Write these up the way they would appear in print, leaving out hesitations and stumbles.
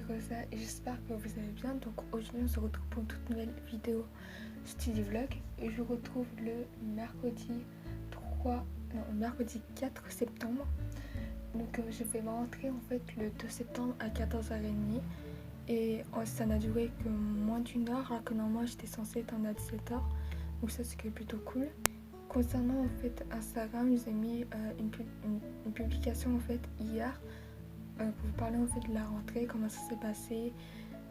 Rosa et j'espère que vous allez bien. Donc aujourd'hui on se retrouve pour une toute nouvelle vidéo Study Vlog et je vous retrouve le mercredi 4 septembre. Donc je fais ma rentrée en fait le 2 septembre à 14h30 et ça n'a duré que moins d'une heure alors que normalement j'étais censée être en à 17h, donc ça c'est plutôt cool. Concernant en fait Instagram, je vous ai mis une publication en fait hier pour vous parler en fait de la rentrée, comment ça s'est passé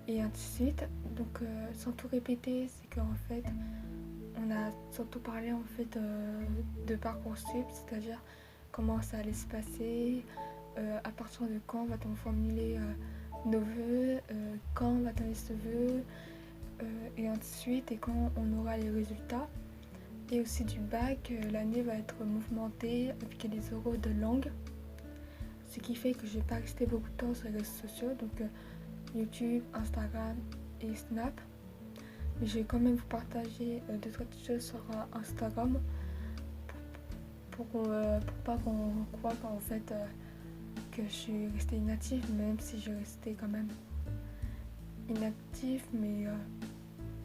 et ainsi de suite. Donc sans tout répéter, c'est qu'en fait on a surtout parlé en fait de Parcoursup, c'est-à-dire comment ça allait se passer, à partir de quand va-t-on formuler nos vœux, quand va-t-on les ce vœux, et ainsi de suite, et quand on aura les résultats. Et aussi du bac, l'année va être mouvementée avec les oraux de langue, ce qui fait que je vais pas rester beaucoup de temps sur les réseaux sociaux, donc YouTube, Instagram et Snap. Mais je vais quand même vous partager 2-3 petites choses sur Instagram pour pas qu'on croie qu'en fait que je suis restée inactive, même si je restais quand même inactive, mais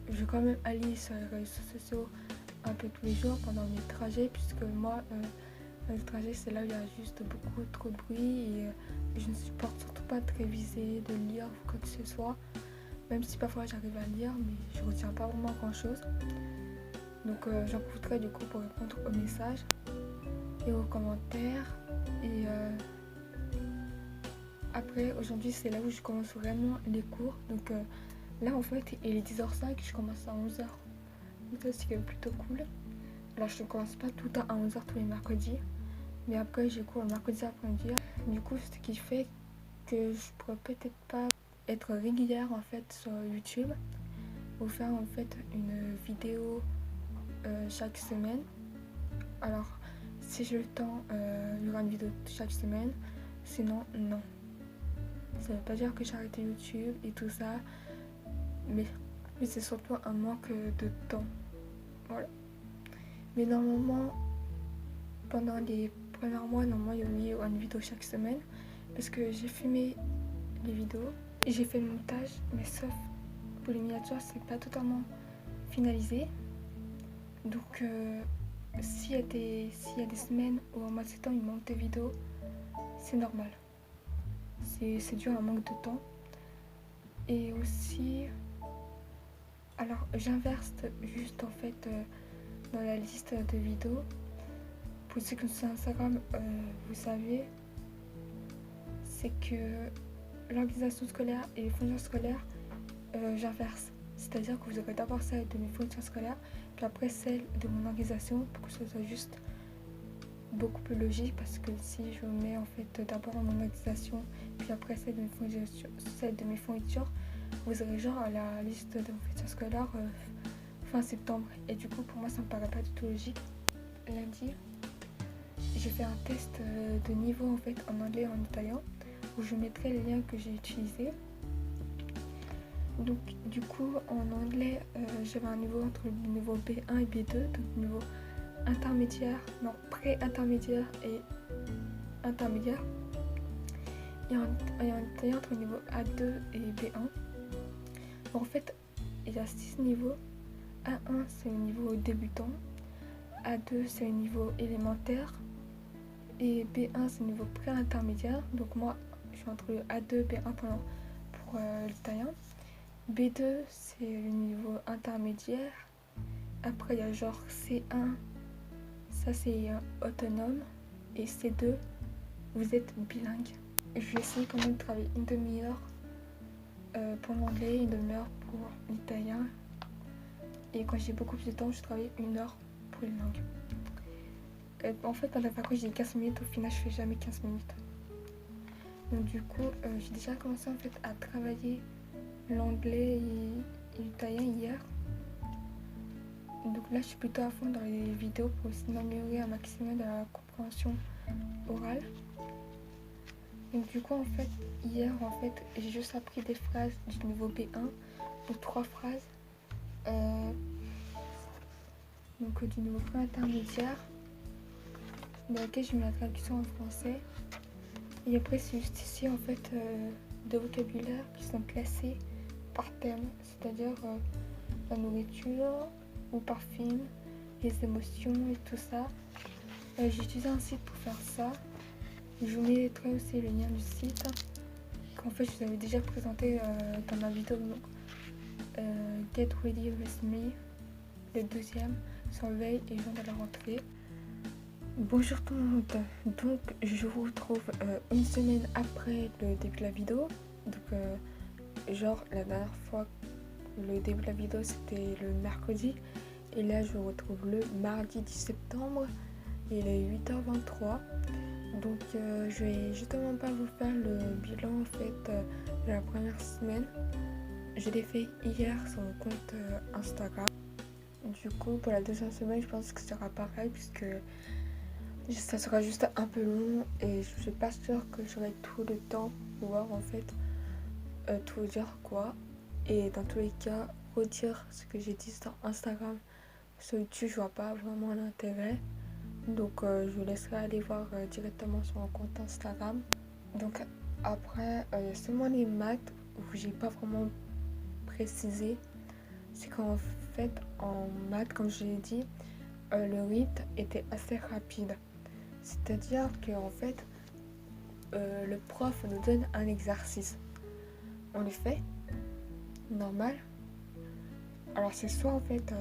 je vais quand même aller sur les réseaux sociaux un peu tous les jours pendant mes trajets, puisque moi le trajet c'est là où il y a juste beaucoup trop de bruit et je ne supporte surtout pas de réviser, de lire ou quoi que ce soit, même si parfois j'arrive à lire mais je retiens pas vraiment grand chose. Donc j'en profiterai du coup pour répondre aux messages et aux commentaires. Et après aujourd'hui c'est là où je commence vraiment les cours, donc là en fait il est 10h05, je commence à 11h, donc ça c'est plutôt cool. Alors je ne commence pas tout le temps à 11h tous les mercredis, mais après j'ai cours le mercredi après-midi. Du coup ce qui fait que je pourrais peut-être pas être régulière en fait sur YouTube ou faire en fait une vidéo chaque semaine. Alors si j'ai le temps, il y aura une vidéo chaque semaine, sinon non. Ça veut pas dire que j'ai arrêté YouTube et tout ça, mais c'est surtout un manque de temps. Voilà. Mais normalement, pendant les premiers mois, normalement il y aura une vidéo chaque semaine parce que j'ai filmé les vidéos et j'ai fait le montage, mais sauf pour les miniatures, c'est pas totalement finalisé. Donc s'il y a des semaines où en mois de septembre il manque de vidéos, c'est normal. C'est dû à un manque de temps. Et aussi, alors j'inverse juste en fait dans la liste de vidéos. Pour ceux qui sont sur Instagram, vous savez, c'est que l'organisation scolaire et les fonctions scolaires, j'inverse. C'est-à-dire que vous aurez d'abord celle de mes fonctions scolaires, puis après celle de mon organisation, pour que ce soit juste beaucoup plus logique, parce que si je mets en fait d'abord mon organisation, puis après celle de mes fournitures, vous aurez genre la liste de mes fournitures scolaires fin septembre. Et du coup, pour moi, ça me paraît pas du tout logique. Lundi, j'ai fait un test de niveau en fait en anglais et en italien, où je mettrai les liens que j'ai utilisés. Donc du coup en anglais j'avais un niveau entre le niveau B1 et B2, donc niveau intermédiaire, non pré-intermédiaire et intermédiaire, et en italien entre le niveau A2 et B1. En fait il y a 6 niveaux. A1 c'est le niveau débutant, A2 c'est le niveau élémentaire et B1 c'est le niveau pré-intermédiaire. Donc moi je suis entre le A2 et B1 pour l'italien. B2 c'est le niveau intermédiaire. Après il y a genre C1, ça c'est autonome, et C2 vous êtes bilingue. Je vais essayer quand même de travailler une demi-heure pour l'anglais, une demi-heure pour l'italien, et quand j'ai beaucoup plus de temps je travaille 1 heure pour les langues. En fait pendant la vacances j'ai 15 minutes, au final je fais jamais 15 minutes. Donc du coup j'ai déjà commencé en fait à travailler l'anglais et l'italien hier. Donc là je suis plutôt à fond dans les vidéos pour essayer d'améliorer un maximum de la compréhension orale. Donc du coup en fait hier en fait j'ai juste appris des phrases du niveau B1, donc 3 phrases donc du niveau pré-intermédiaire, dans lequel j'ai mis la traduction en français. Et après c'est juste ici en fait de vocabulaire qui sont classés par thème, c'est-à-dire la nourriture ou par film, les émotions et tout ça. J'ai utilisé un site pour faire ça. Je vous mettrai aussi le lien du site qu'en fait je vous avais déjà présenté dans ma vidéo Get Ready With Me, le 12e sur le veille et jour de la rentrée. Bonjour tout le monde, donc je vous retrouve une semaine après le début de la vidéo. Donc genre la dernière fois le début de la vidéo c'était le mercredi et là je vous retrouve le mardi 10 septembre, il est 8h23. Donc je vais justement pas vous faire le bilan en fait de la première semaine. Je l'ai fait hier sur mon compte Instagram. Du coup pour la deuxième semaine je pense que ce sera pareil puisque ça sera juste un peu long et je suis pas sûre que j'aurai tout le temps pour pouvoir en fait tout dire quoi. Et dans tous les cas redire ce que j'ai dit sur Instagram. Sur YouTube je vois pas vraiment l'intérêt. Donc je vous laisserai aller voir directement sur mon compte Instagram. Donc après il y a seulement les maths où j'ai pas vraiment précisé. C'est qu'en fait en maths comme je l'ai dit le rythme était assez rapide. C'est-à-dire qu'en fait le prof nous donne un exercice. On le fait normal. Alors c'est soit en fait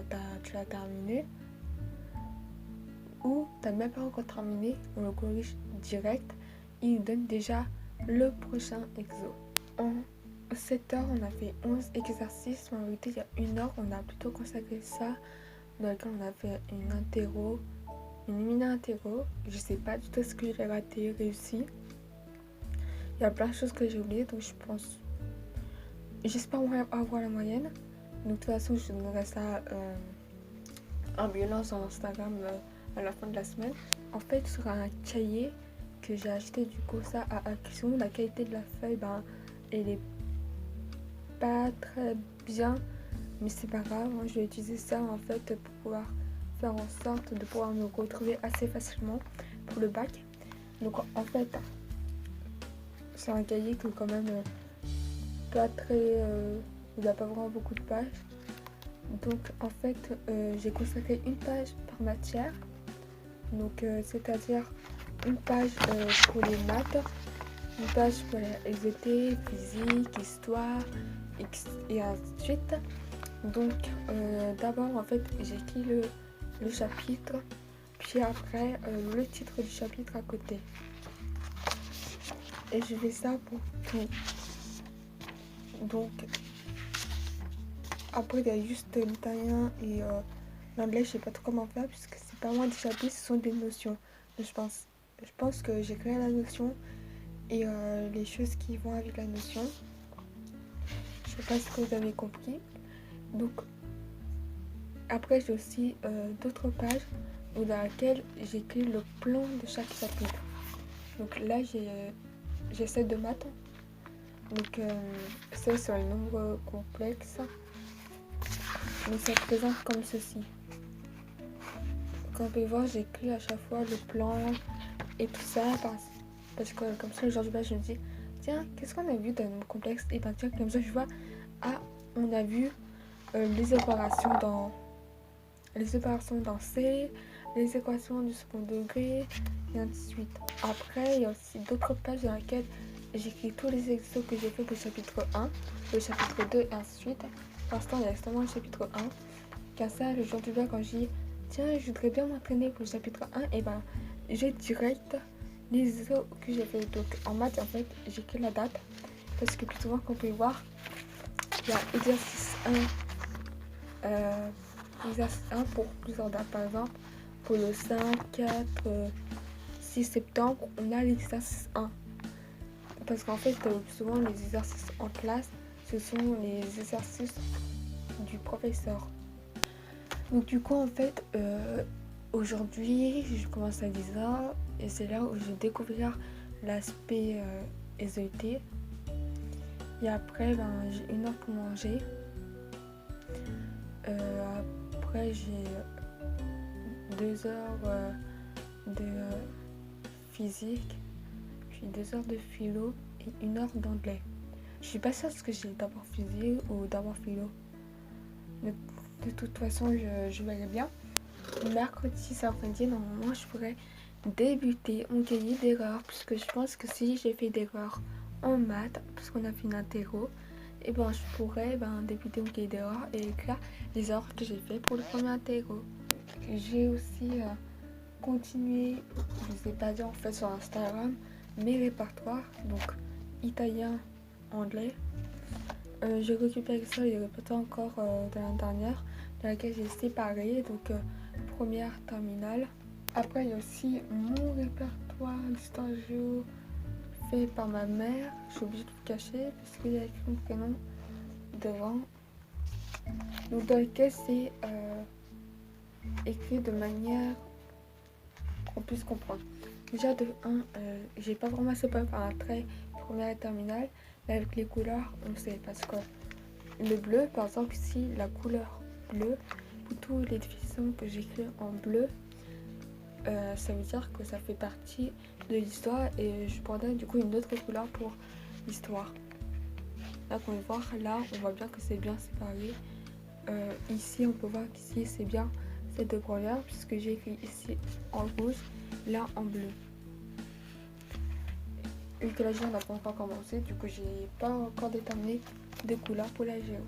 tu l'as terminé ou t'as même pas encore terminé, on le corrige direct. Il nous donne déjà le prochain exo. En 7 heures, on a fait 11 exercices. En réalité, il y a une heure, on a plutôt consacré ça, dans lequel on a fait une interro, une mini-interro. Je sais pas du tout ce que j'ai raté, réussi. Il y a plein de choses que j'ai oubliées, donc j'espère avoir la moyenne. Donc de toute façon, je donnerai ça en bilan sur Instagram à la fin de la semaine. En fait, sur un cahier que j'ai acheté du coup ça à Action, la qualité de la feuille, elle est pas très bien, mais c'est pas grave, moi je vais utiliser ça en fait pour pouvoir faire en sorte de pouvoir me retrouver assez facilement pour le bac. Donc en fait c'est un cahier qui est quand même pas très il n'a pas vraiment beaucoup de pages. Donc en fait j'ai consacré une page par matière, donc c'est-à-dire une page pour les maths, une page pour les SVT, physique, histoire et ainsi de suite. Donc d'abord en fait j'ai écrit le chapitre, puis après le titre du chapitre à côté. Et je fais ça pour tout. Donc après il y a juste l'italien et l'anglais, je sais pas trop comment faire puisque c'est pas moi des chapitres, ce sont des notions. Donc, je pense que j'ai créé la notion et les choses qui vont avec la notion. Je sais pas si vous avez compris. Donc après j'ai aussi d'autres pages dans laquelle j'écris le plan de chaque chapitre. Donc là j'ai celle de maths. Donc c'est sur les nombres complexes. Donc ça se présente comme ceci. Comme vous pouvez voir, j'écris à chaque fois le plan et tout ça parce que comme ça le jour du bac je me dis tiens qu'est-ce qu'on a vu dans le nombre complexe, et tiens comme ça je vois on a vu les opérations dans C, les équations du second degré, et ainsi de suite. Après, il y a aussi d'autres pages dans lesquelles j'écris tous les exos que j'ai fait pour le chapitre 1, le chapitre 2, et ainsi de suite. Pour l'instant, il y a justement le chapitre 1. Car ça, le jour du bac, quand je dis tiens, je voudrais bien m'entraîner pour le chapitre 1, et j'ai direct les exos que j'ai fait. Donc, en maths, en fait, j'écris la date. Parce que plus souvent, comme vous pouvez voir, il y a exercice 1. Exercice 1 pour plusieurs dates, par exemple pour le 5, 4, 6 septembre on a l'exercice 1 parce qu'en fait souvent les exercices en classe ce sont les exercices du professeur. Donc du coup en fait aujourd'hui je commence à 10h et c'est là où je vais découvrir l'aspect SVT et après j'ai 1 heure pour manger. Après j'ai 2 heures de physique, puis 2 heures de philo et 1 heure d'anglais. Je suis pas sûre ce que j'ai d'abord physique ou d'abord philo. De toute façon, je verrai bien. Mercredi, samedi, normalement, je pourrais débuter mon cahier d'erreurs, puisque je pense que si j'ai fait d'erreurs en maths, parce qu'on a fait une interro, et ben je pourrais débuter mon cahier d'erreurs et écrire les erreurs que j'ai fait pour le premier interro. J'ai aussi continué, je ne vous ai pas dit en fait sur Instagram, mes répertoires, donc italien, anglais. J'ai récupéré ça, les répertoires encore de l'année dernière, dans laquelle j'ai séparé, donc première, terminale. Après, il y a aussi mon répertoire d'histoire géo fait par ma mère. Je suis obligée de le cacher parce qu'il y a écrit mon prénom devant. Donc, dans lequel c'est écrit de manière qu'on puisse comprendre. Déjà, de 1, j'ai pas vraiment séparé par un trait première et terminale, mais avec les couleurs, on sait parce que le bleu, par exemple, ici, la couleur bleue, pour toutes les définitions que j'écris en bleu, ça veut dire que ça fait partie de l'histoire et je prendrais du coup une autre couleur pour l'histoire. Là, qu'on peut voir, là, on voit bien que c'est bien séparé. Ici, on peut voir qu'ici, c'est bien ces deux couleurs puisque j'ai écrit ici en rouge, là en bleu. Vu que la géo n'a pas encore commencé, du coup, j'ai pas encore déterminé des couleurs pour la géo.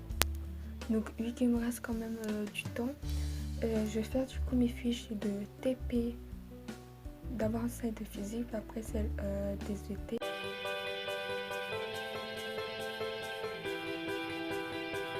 Donc, vu qu'il me reste quand même du temps, je vais faire du coup mes fiches de TP, d'abord celle de physique, après celle des ET.